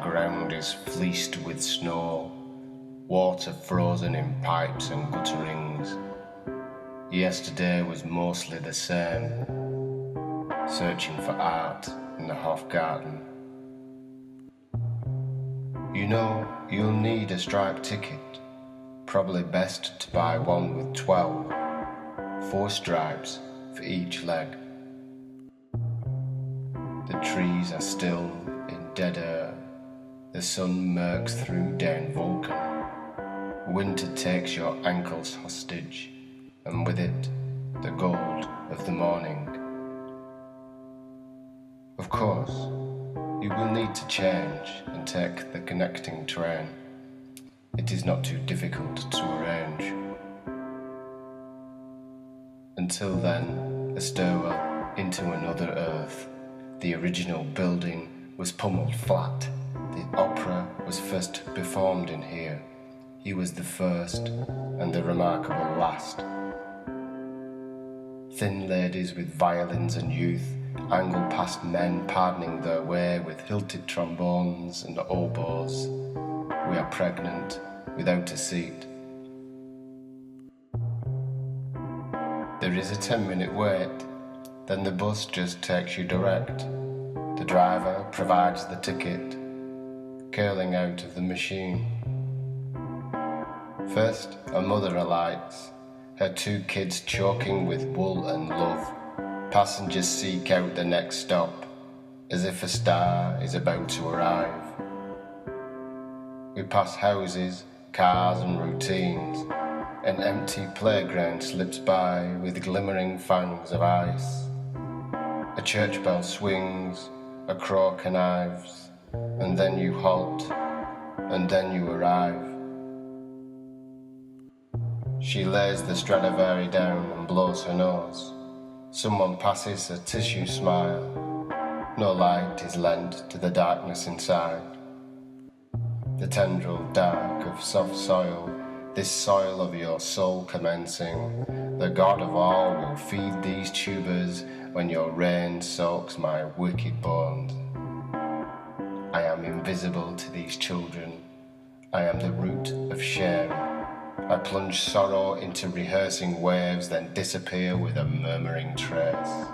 ground is fleeced with snow, water frozen in pipes and gutterings. Yesterday was mostly the same, searching for art in the Hofgarten. You know, you'll need a striped ticket, probably best to buy one with 12, 4 stripes for each leg. The trees are still in dead air, the sun murks through down Vulcan. Winter takes your ankles hostage, and with it, the gold of the morning. Of course, you will need to change and take the connecting train. It is not too difficult to arrange. Until then, a stairwell into another earth. The original building was pummeled flat. The opera was first performed in here. He was the first and the remarkable last. Thin ladies with violins and youth angle past men pardoning their way with hilted trombones and oboes. We are pregnant without a seat. There is a 10-minute wait, then the bus just takes you direct. The driver provides the ticket, curling out of the machine. First, a mother alights, her 2 kids choking with wool and love. Passengers seek out the next stop, as if a star is about to arrive. We pass houses, cars and routines. An empty playground slips by with glimmering fangs of ice. A church bell swings, a crow connives, and then you halt, and then you arrive. She lays the Stradivari down and blows her nose. Someone passes a tissue smile. No light is lent to the darkness inside. The tendril dark of soft soil, this soil of your soul commencing. The God of all will feed these tubers when your rain soaks my wicked bones. I am invisible to these children. I am the root of shame. I plunge sorrow into rehearsing waves, then disappear with a murmuring trace.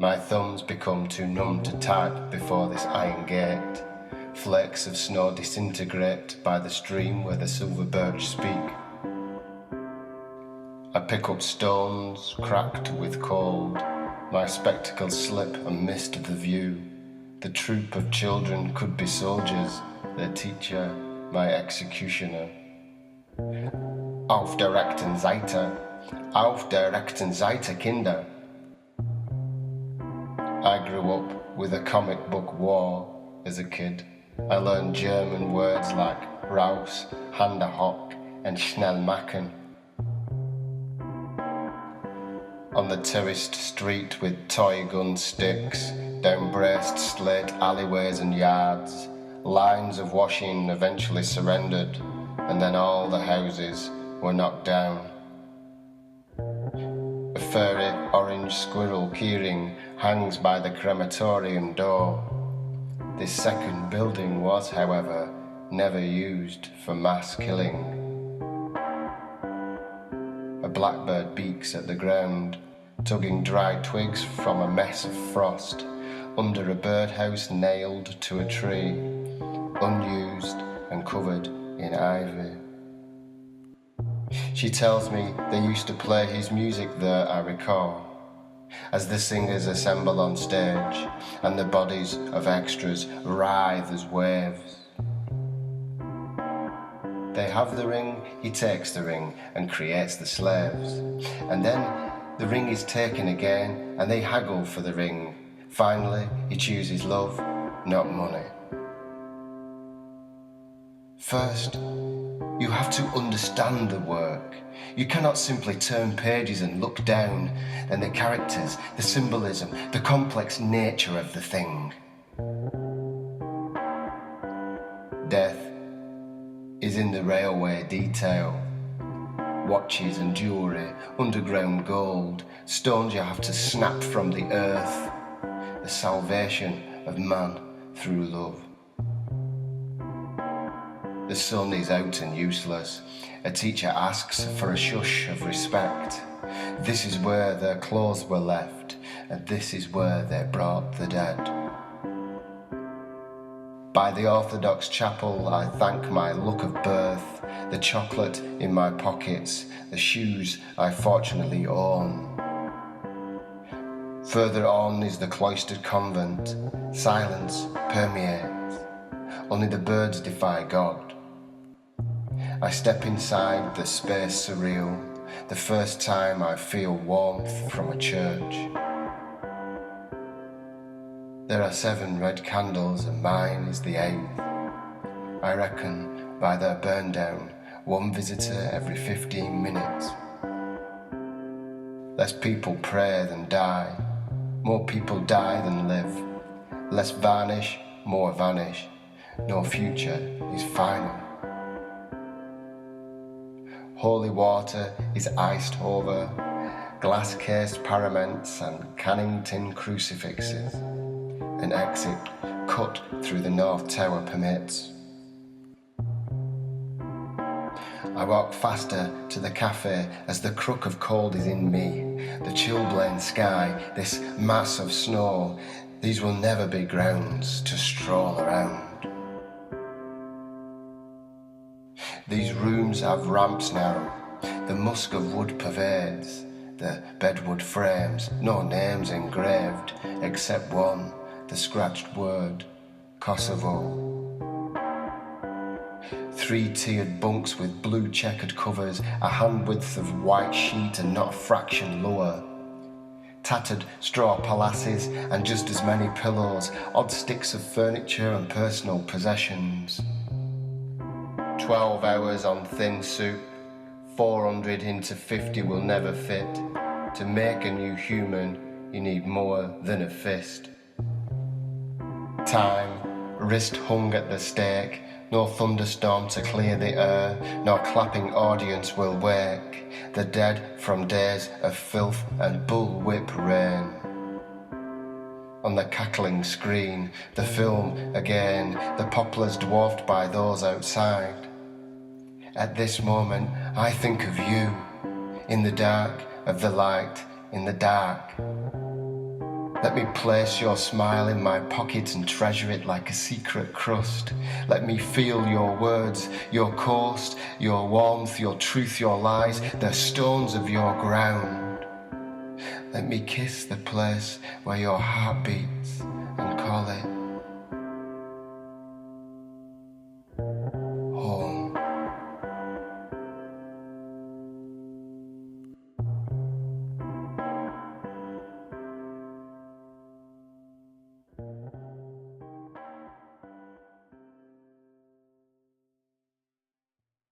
My thumbs become too numb to type before this iron gate. Flakes of snow disintegrate by the stream where the silver birch speak. I pick up stones, cracked with cold. My spectacles slip and missed the view. The troop of children could be soldiers, their teacher, my executioner. Auf der rechten Seite, auf der rechten Seite, Kinder. I grew up with a comic book war as a kid. I learned German words like raus, Hände hoch, and schnell machen. On the terraced street with toy gun sticks, down braced slate alleyways and yards, lines of washing eventually surrendered, and then all the houses were knocked down. A furry orange squirrel keyring hangs by the crematorium door. This second building was, however, never used for mass killing. A blackbird beaks at the ground, tugging dry twigs from a mess of frost, under a birdhouse nailed to a tree, unused and covered in ivy. She tells me they used to play his music there, I recall, as the singers assemble on stage and the bodies of extras writhe as waves. They have the ring, he takes the ring and creates the slaves. And then the ring is taken again and they haggle for the ring. Finally, he chooses love, not money. First, you have to understand the work. You cannot simply turn pages and look down, and the characters, the symbolism, the complex nature of the thing. Death is in the railway detail. Watches and jewellery, underground gold, stones you have to snap from the earth. The salvation of man through love. The sun is out and useless. A teacher asks for a shush of respect. This is where their clothes were left, and this is where they brought the dead. By the Orthodox chapel I thank my luck of birth, the chocolate in my pockets, the shoes I fortunately own. Further on is the cloistered convent. Silence permeates. Only the birds defy God. I step inside the space surreal, the first time I feel warmth from a church. There are 7 red candles and mine is the 8th. I reckon by their burn down, 1 visitor every 15 minutes. Less people pray than die. More people die than live. Less varnish, more vanish. No future is final. Holy water is iced over, glass-cased paraments and canning tin crucifixes. An exit cut through the North Tower permits. I walk faster to the cafe as the crook of cold is in me. The chilblain sky, this mass of snow, these will never be grounds to stroll around. These rooms have ramps now, the musk of wood pervades, the bedwood frames, no names engraved, except one, the scratched word, Kosovo. 3-tiered bunks with blue checkered covers, a hand width of white sheet and not a fraction lower. Tattered straw palaces and just as many pillows, odd sticks of furniture and personal possessions. 12 hours on thin soup, 400 into 50 will never fit. To make a new human, you need more than a fist. Time, wrist hung at the stake, no thunderstorm to clear the air, nor clapping audience will wake the dead from days of filth and bullwhip rain. On the cackling screen, the film again, the poplars dwarfed by those outside. At this moment, I think of you, in the dark of the light, in the dark. Let me place your smile in my pocket and treasure it like a secret crust. Let me feel your words, your coast, your warmth, your truth, your lies, the stones of your ground. Let me kiss the place where your heart beats and call it